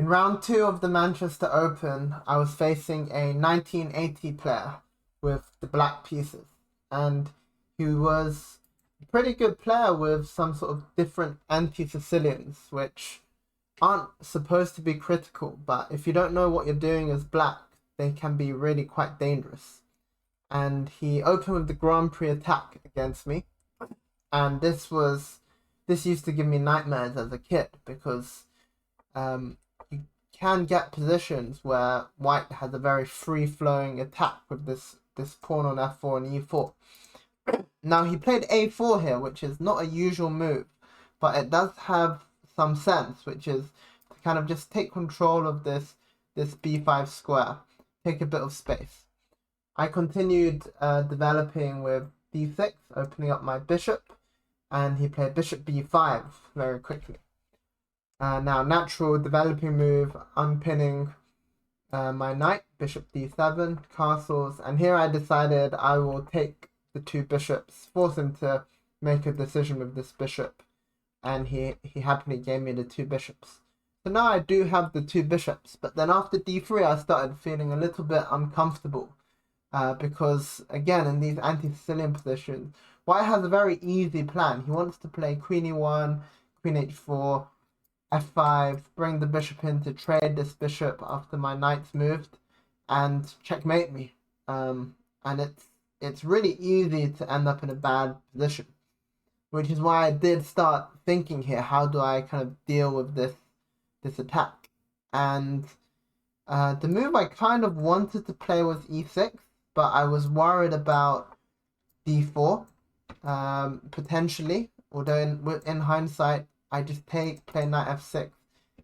In round two of the Manchester Open, I was facing a 1980 player with the black pieces, and he was a pretty good player with some sort of different anti-Sicilians, which aren't supposed to be critical, but if you don't know what you're doing as black, they can be really quite dangerous. And he opened with the Grand Prix attack against me, and this used to give me nightmares as a kid because you can get positions where white has a very free flowing attack with this pawn on f4 and e4. Now he played a4 here, which is not a usual move, but it does have some sense, which is to kind of just take control of this b5 square, take a bit of space. I continued developing with d6, opening up my bishop, and he played bishop b5 very quickly. Now, natural developing move, unpinning my knight, bishop d7, castles, and here I decided I will take the two bishops, force him to make a decision with this bishop, and he happily gave me the two bishops. So now I do have the two bishops, but then after d3 I started feeling a little bit uncomfortable because, again, in these anti-Sicilian positions, white has a very easy plan. He wants to play queen e1, queen h4, f5, bring the bishop in to trade this bishop after my knight's moved, and checkmate me. And it's really easy to end up in a bad position, which is why I did start thinking here, how do I kind of deal with this attack? And the move I kind of wanted to play was e6, but I was worried about d4, potentially, although in hindsight, I just play knight f6,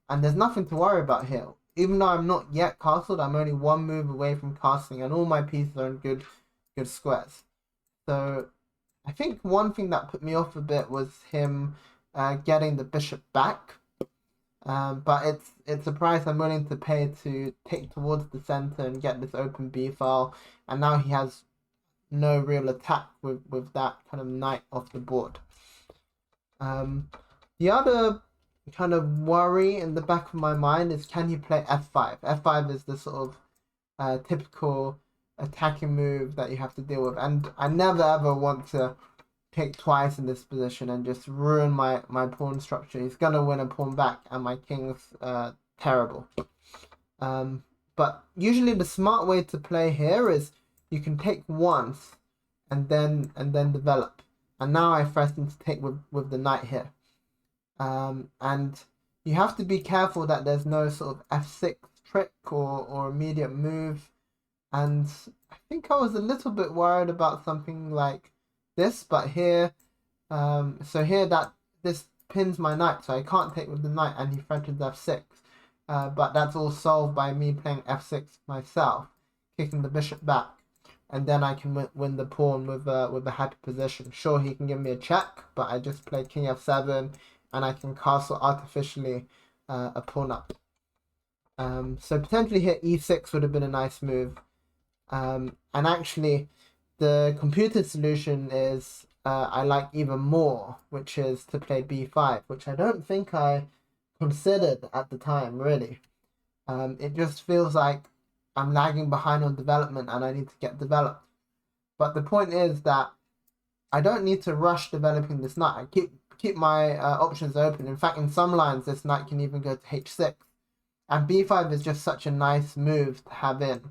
and there's nothing to worry about here. Even though I'm not yet castled, I'm only one move away from castling, and all my pieces are in good squares. So I think one thing that put me off a bit was him getting the bishop back. But it's a price I'm willing to pay to take towards the center and get this open b file, and now he has no real attack with that kind of knight off the board. The other kind of worry in the back of my mind is, can he play f5? f5 is the sort of typical attacking move that you have to deal with, and I never ever want to take twice in this position and just ruin my pawn structure. He's gonna win a pawn back, and my king's terrible. But usually the smart way to play here is you can take once and then develop. And now I threaten to take with the knight here. And you have to be careful that there's no sort of f6 trick or immediate move. And I think I was a little bit worried about something like this, but here, so here that this pins my knight, so I can't take with the knight, and he threatens f6. But that's all solved by me playing f6 myself, kicking the bishop back, and then I can win the pawn with a happy position. Sure, he can give me a check, but I just play king f7, and I can castle artificially a pawn up. So potentially here e6 would have been a nice move. And actually, the computer solution is I like even more, which is to play b5, which I don't think I considered at the time, really. It just feels like I'm lagging behind on development and I need to get developed. But the point is that I don't need to rush developing this knight. I keep my options open. In fact, in some lines, this knight can even go to h6. And b5 is just such a nice move to have in.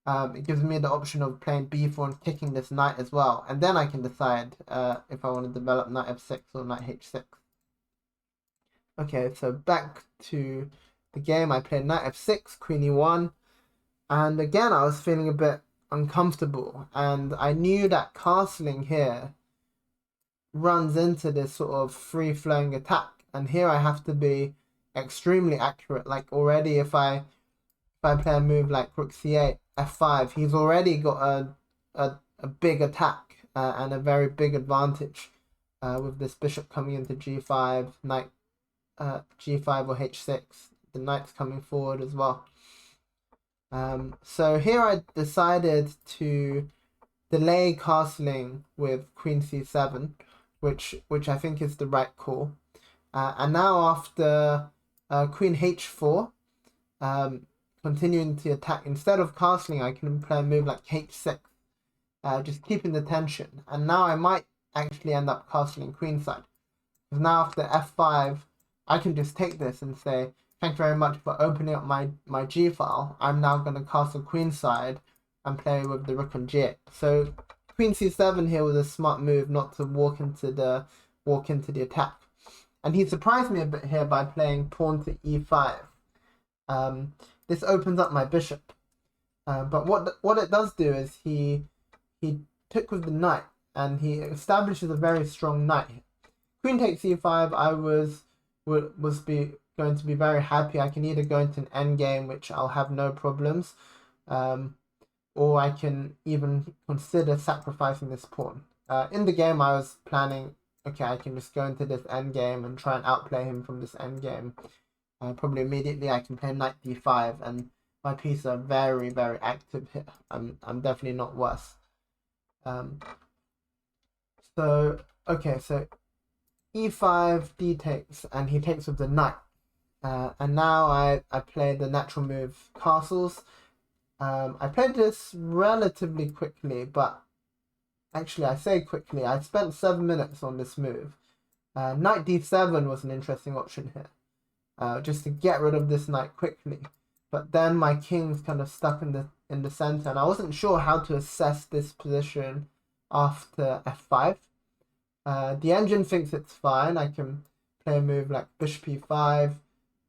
It gives me the option of playing b4 and kicking this knight as well. And then I can decide if I want to develop knight f6 or knight h6. Okay, so back to the game. I played knight f6, queen e1. And again, I was feeling a bit uncomfortable. And I knew that castling here runs into this sort of free-flowing attack. And here I have to be extremely accurate. Like already, if I play a move like rook c8, f5, he's already got a big attack and a very big advantage with this bishop coming into g5, knight g5 or h6. The knight's coming forward as well. So here I decided to delay castling with queen c7, which I think is the right call. And now after queen h4, continuing to attack. Instead of castling, I can play a move like H6, just keeping the tension. And now I might actually end up castling queenside. Because now after f5, I can just take this and say, thank you very much for opening up my g file. I'm now going to castle queenside and play with the rook on g8. So queen c7 here was a smart move, not to walk into the attack. And he surprised me a bit here by playing pawn to e5. This opens up my bishop. But what it does do is he took with the knight, and he establishes a very strong knight. Queen takes e5. I was going to be very happy. I can either go into an endgame, which I'll have no problems, or I can even consider sacrificing this pawn. In the game, I was planning, okay, I can just go into this endgame and try and outplay him from this endgame. Probably immediately I can play knight d5, and my pieces are very, very active here. I'm definitely not worse. So e5, d takes, and he takes with the knight. And now I play the natural move castles. I played this relatively quickly, but actually I say quickly, I spent 7 minutes on this move. Knight d7 was an interesting option here, just to get rid of this knight quickly. But then my king's kind of stuck in the center, and I wasn't sure how to assess this position after f5. The engine thinks it's fine. I can play a move like bishop e5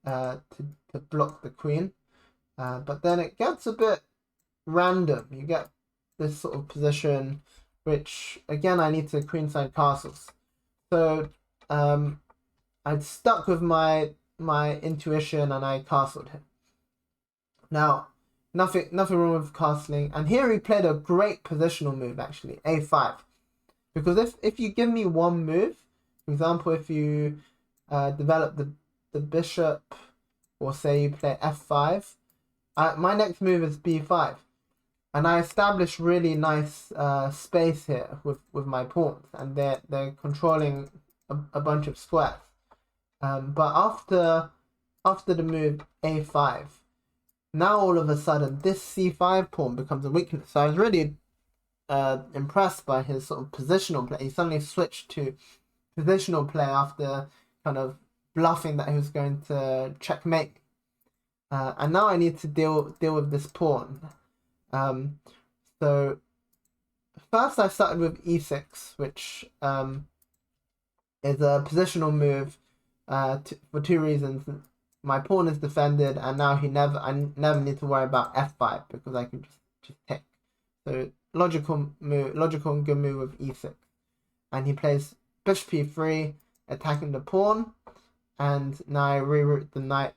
to block the queen. But then it gets a bit random. You get this sort of position, which again I need to queenside castles. So I'd stuck with my intuition, and I castled him. Now nothing wrong with castling, and here he played a great positional move actually, a5. Because if you give me one move, for example, if you develop the bishop, or say you play f5, my next move is b5. And I establish really nice space here with my pawns, and they're controlling a bunch of squares. But after the move a5, now all of a sudden this c5 pawn becomes a weakness. So I was really impressed by his sort of positional play. He suddenly switched to positional play after kind of bluffing that he was going to checkmate. And now I need to deal with this pawn. So first I started with e6, which is a positional move for two reasons. My pawn is defended, and now I never need to worry about f5 because I can just take. So logical and good move with e6. And he plays bishop e3, attacking the pawn, and now I reroute the knight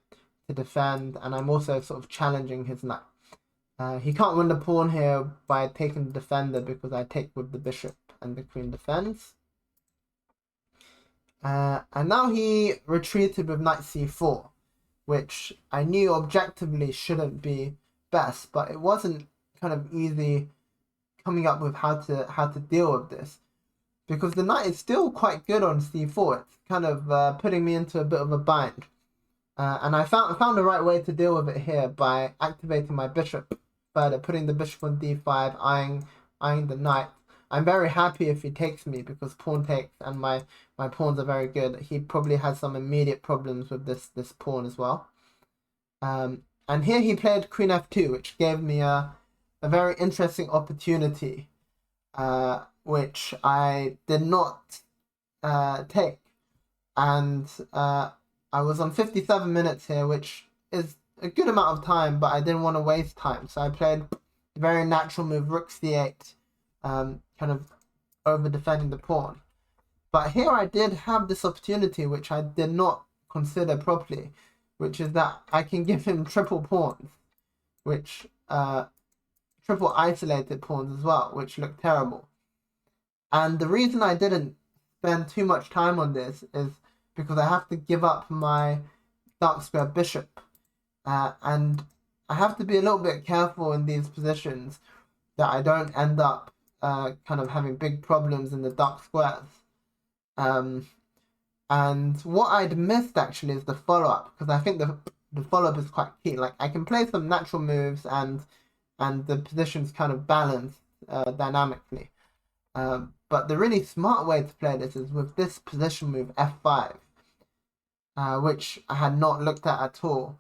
to defend, and I'm also sort of challenging his knight. He can't win the pawn here by taking the defender because I take with the bishop and the queen defends. And now he retreated with knight c4, which I knew objectively shouldn't be best, but it wasn't kind of easy coming up with how to deal with this, because the knight is still quite good on c4. It's kind of putting me into a bit of a bind. And I found the right way to deal with it here by activating my bishop further, putting the bishop on d5, eyeing the knight. I'm very happy if he takes me because pawn takes, and my pawns are very good. He probably has some immediate problems with this pawn as well. And here he played queen f2, which gave me a very interesting opportunity, which I did not take. And I was on 57 minutes here, which is a good amount of time, but I didn't want to waste time. So I played the very natural move, rook c8, kind of over defending the pawn. But here I did have this opportunity, which I did not consider properly, which is that I can give him triple pawns, which triple isolated pawns as well, which look terrible. And the reason I didn't spend too much time on this is because I have to give up my dark square bishop, and I have to be a little bit careful in these positions that I don't end up kind of having big problems in the dark squares. And what I'd missed actually is the follow-up, because I think the follow-up is quite key. Like I can play some natural moves and the position's kind of balanced dynamically. But the really smart way to play this is with this position move f5, which I had not looked at all.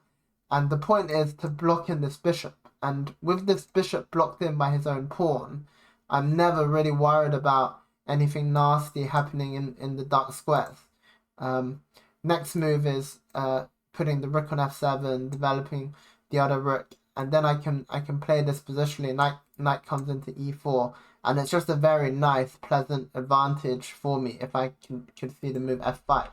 And the point is to block in this bishop. And with this bishop blocked in by his own pawn, I'm never really worried about anything nasty happening in the dark squares. Next move is putting the rook on f7, developing the other rook, and then I can play this positionally. Knight comes into e4, and it's just a very nice, pleasant advantage for me if I can see the move f5.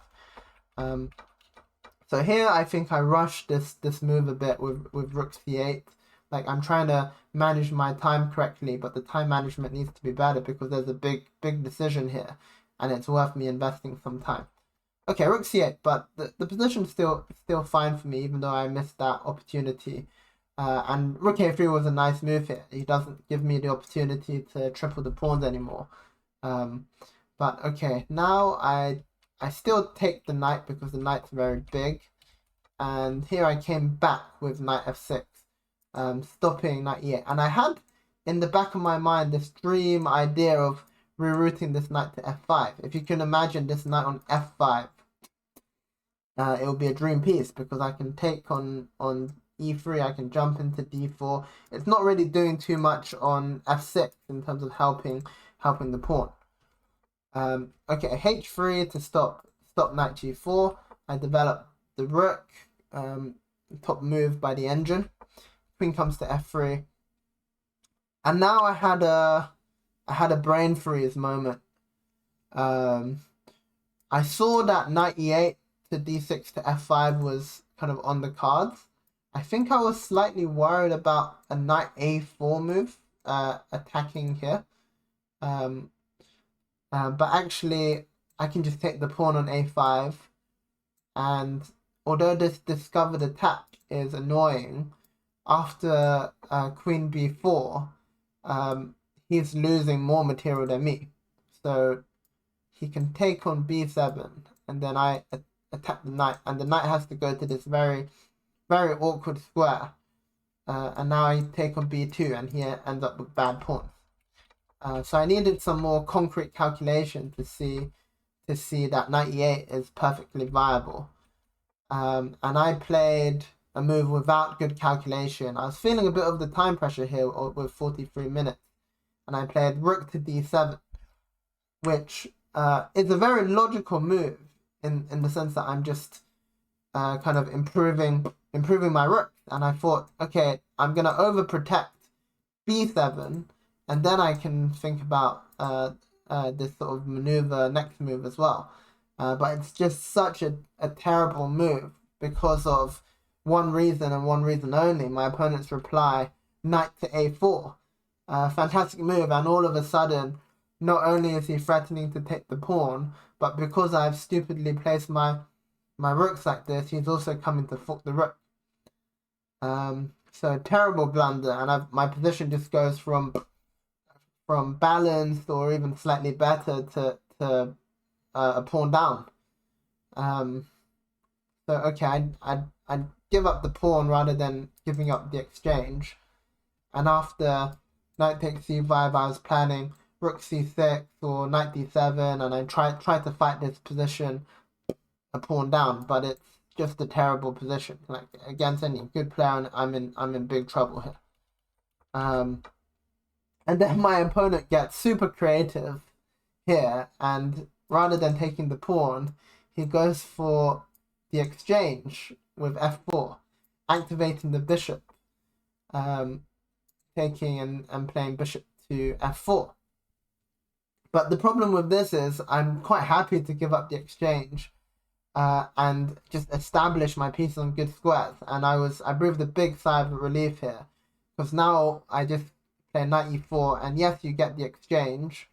So here I think I rushed this move a bit with rook c8. Like I'm trying to manage my time correctly, but the time management needs to be better because there's a big decision here, and it's worth me investing some time. Okay, rook c8, but the position's still fine for me, even though I missed that opportunity. And rook a3 was a nice move here. He doesn't give me the opportunity to triple the pawns anymore. But okay, now I still take the knight because the knight's very big. And here I came back with knight f6, stopping knight e8. And I had in the back of my mind this dream idea of rerouting this knight to f5. If you can imagine this knight on f5, it will be a dream piece because I can take on e3, I can jump into d4. It's not really doing too much on f6 in terms of helping the pawn. Okay, h3 to stop knight g4. I develop the rook, top move by the engine. Queen comes to f3, and now I had a brain freeze moment. I saw that knight e8 to d6 to f5 was kind of on the cards. I think I was slightly worried about a knight a4 move attacking here. But actually, I can just take the pawn on a5. And although this discovered attack is annoying, after queen b4, he's losing more material than me. So he can take on b7, and then I attack the knight, and the knight has to go to this very, very awkward square. And now I take on b2, and he ends up with bad pawns. So I needed some more concrete calculation to see that knight e8 is perfectly viable. And I played a move without good calculation. I was feeling a bit of the time pressure here with 43 minutes. And I played rook to d7, which is a very logical move in the sense that I'm just kind of improving my rook. And I thought, okay, I'm going to overprotect b7, and then I can think about this sort of maneuver, next move as well. But it's just such a terrible move because of one reason and one reason only. My opponent's reply, knight to a4. Fantastic move, and all of a sudden, not only is he threatening to take the pawn, but because I've stupidly placed my rooks like this, he's also coming to fork the rook. So terrible blunder, and my position just goes from balanced or even slightly better to a pawn down. So okay, I'd give up the pawn rather than giving up the exchange. And after knight takes c5, I was planning rook c6 or knight d7, and I try to fight this position a pawn down, but it's just a terrible position. Like against any good player, I'm in big trouble here. And then my opponent gets super creative here, and rather than taking the pawn, he goes for the exchange with f4, activating the bishop, taking and playing bishop to f4. But the problem with this is I'm quite happy to give up the exchange and just establish my pieces on good squares. And I breathed a big sigh of relief here, because now I just play knight e4, and yes, you get the exchange.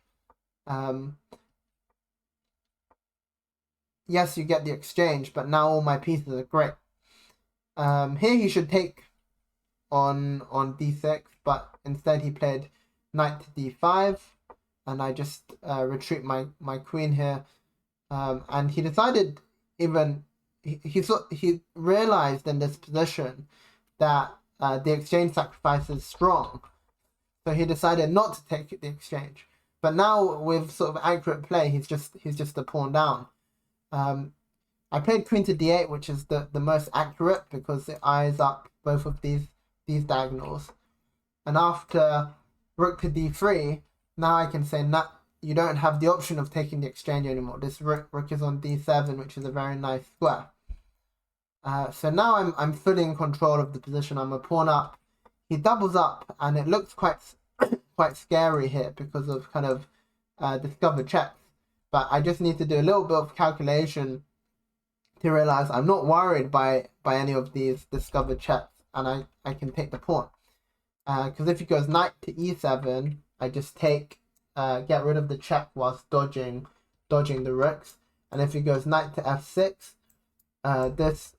Yes, you get the exchange, but now all my pieces are great. Here he should take on d6, but instead he played knight to d5, and I just retreat my queen here. And he decided, even he realized in this position that the exchange sacrifice is strong, so he decided not to take the exchange. But now with sort of accurate play, he's just a pawn down. I played queen to d8, which is the most accurate because it eyes up both of these diagonals. And after rook to d3, now I can say nah, you don't have the option of taking the exchange anymore. This rook is on d7, which is a very nice square. So now I'm fully in control of the position. I'm a pawn up. He doubles up, and it looks quite scary here because of kind of discovered checks. But I just need to do a little bit of calculation to realize I'm not worried by any of these discovered checks, and I can take the pawn. Because if he goes knight to e7, I just get rid of the check whilst dodging the rooks. And if he goes knight to f6, this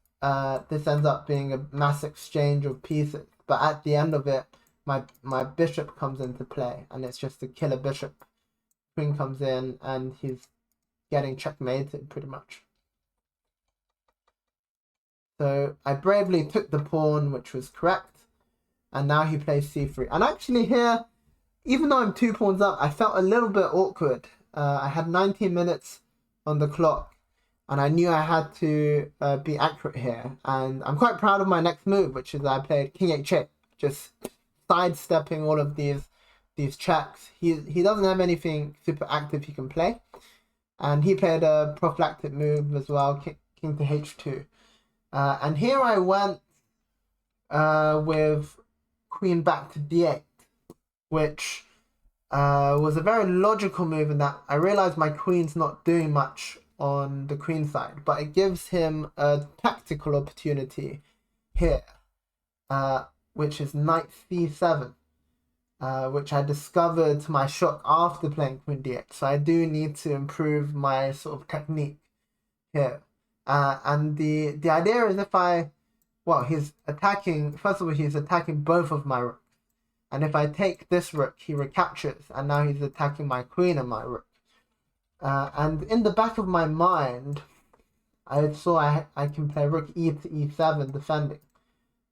ends up being a mass exchange of pieces. But at the end of it, my bishop comes into play, and it's just a killer bishop. Queen comes in, and he's getting checkmated pretty much. So I bravely took the pawn, which was correct. And now he plays c3. And actually here, even though I'm 2 pawns up, I felt a little bit awkward. I had 19 minutes on the clock, and I knew I had to be accurate here. And I'm quite proud of my next move, which is I played king h8, just sidestepping all of these checks. He doesn't have anything super active he can play. And he played a prophylactic move as well, king to h2. And here I went with queen back to d8, which was a very logical move in that I realized my queen's not doing much on the queen side, but it gives him a tactical opportunity here, which is knight c7, which I discovered to my shock after playing queen d8. So I do need to improve my sort of technique here. And the idea is he's attacking, first of all, he's attacking both of my rooks. And if I take this rook, he recaptures, and now he's attacking my queen and my rook. And in the back of my mind, I saw I can play rook e to e7 defending.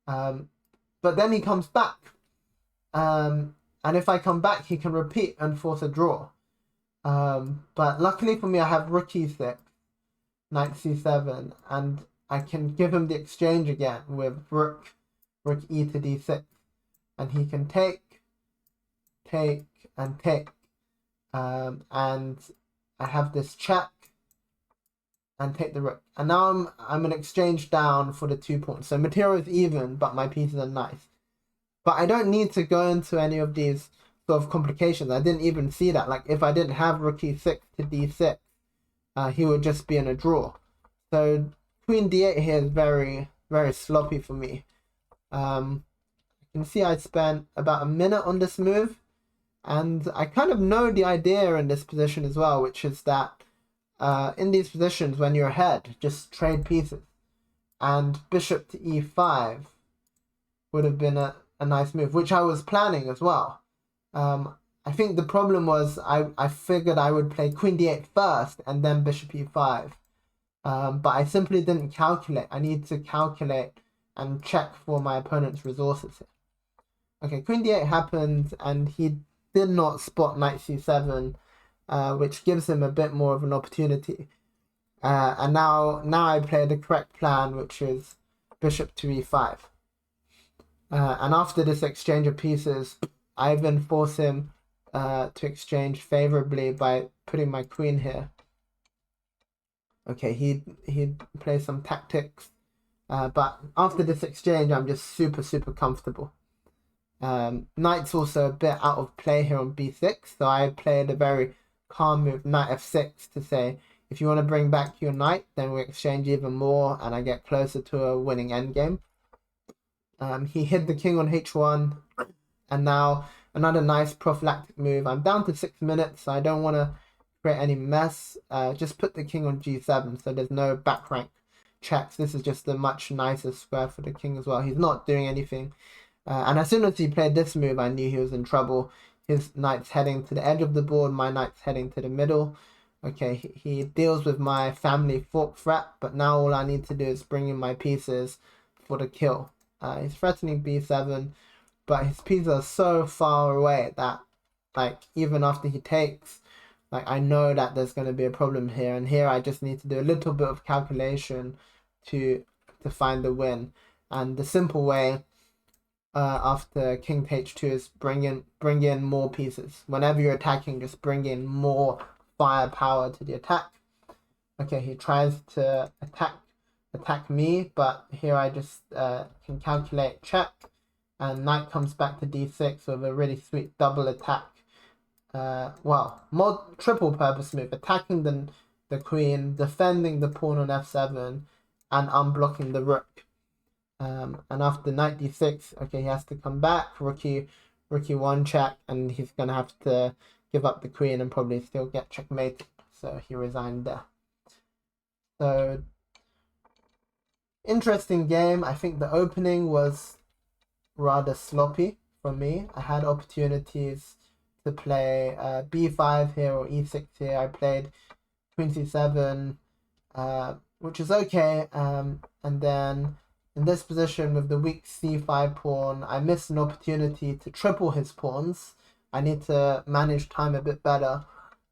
But then he comes back. And if I come back, he can repeat and force a draw. But luckily for me, I have rook e6, knight c7, and I can give him the exchange again with rook e to d6, and he can take, and take, and I have this check and take the rook, and now I'm an exchange down for the 2 pawns. So material is even, but my pieces are nice. But I don't need to go into any of these sort of complications. I didn't even see that. Like if I didn't have rook e6 to d6, he would just be in a draw. So queen d8 here is very, very sloppy for me. You can see I spent about a minute on this move, and I kind of know the idea in this position as well, which is that in these positions when you're ahead, just trade pieces. And bishop to e5 would have been a nice move, which I was planning as well. I think the problem was I figured I would play queen d8 first and then bishop e5. But I simply didn't calculate. I need to calculate and check for my opponent's resources here. Okay, queen d8 happened, and he did not spot knight c7, which gives him a bit more of an opportunity. And now I play the correct plan, which is bishop to e5. And after this exchange of pieces, I then force him to exchange favorably by putting my queen here. Okay, he plays some tactics, but after this exchange, I'm just super comfortable. Knight's also a bit out of play here on b6, so I played a very calm move, knight f6, to say if you want to bring back your knight, then we exchange even more, and I get closer to a winning endgame. He hid the king on h1, and now another nice prophylactic move. I'm down to 6 minutes, so I don't want to create any mess. Just put the king on g7, so there's no back rank checks. This is just a much nicer square for the king as well. He's not doing anything. And as soon as he played this move, I knew he was in trouble. His knight's heading to the edge of the board, my knight's heading to the middle. Okay, he deals with my family fork threat, but now all I need to do is bring in my pieces for the kill. He's threatening b7, but his pieces are so far away that, like, even after he takes, like, I know that there's going to be a problem here, and here I just need to do a little bit of calculation to find the win. And the simple way after king to h2 is bring in more pieces. Whenever you're attacking, just bring in more firepower to the attack. Okay, he tries to attack me, but here I just can calculate check, and knight comes back to d6 with a really sweet double attack. Well, more triple purpose move, attacking the queen, defending the pawn on f7, and unblocking the rook. And after knight d6, okay, he has to come back, rookie 1 check, and he's gonna have to give up the queen and probably still get checkmated. So he resigned there. So interesting game. I think the opening was rather sloppy for me. I had opportunities to play b5 here or e6 here. I played queen c7, which is okay. And then in this position with the weak c5 pawn, I missed an opportunity to triple his pawns. I need to manage time a bit better.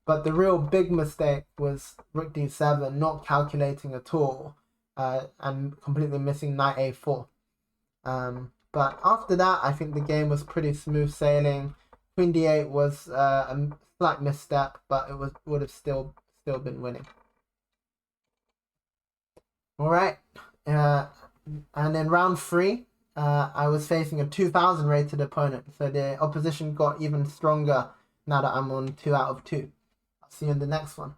But the real big mistake was rook d7, not calculating at all, and completely missing knight a4. But after that, I think the game was pretty smooth sailing. Queen d8 was a slight misstep, but it would have still been winning. All right, and in round 3, I was facing a 2000 rated opponent, so the opposition got even stronger now that I'm on 2 out of 2. I'll see you in the next one.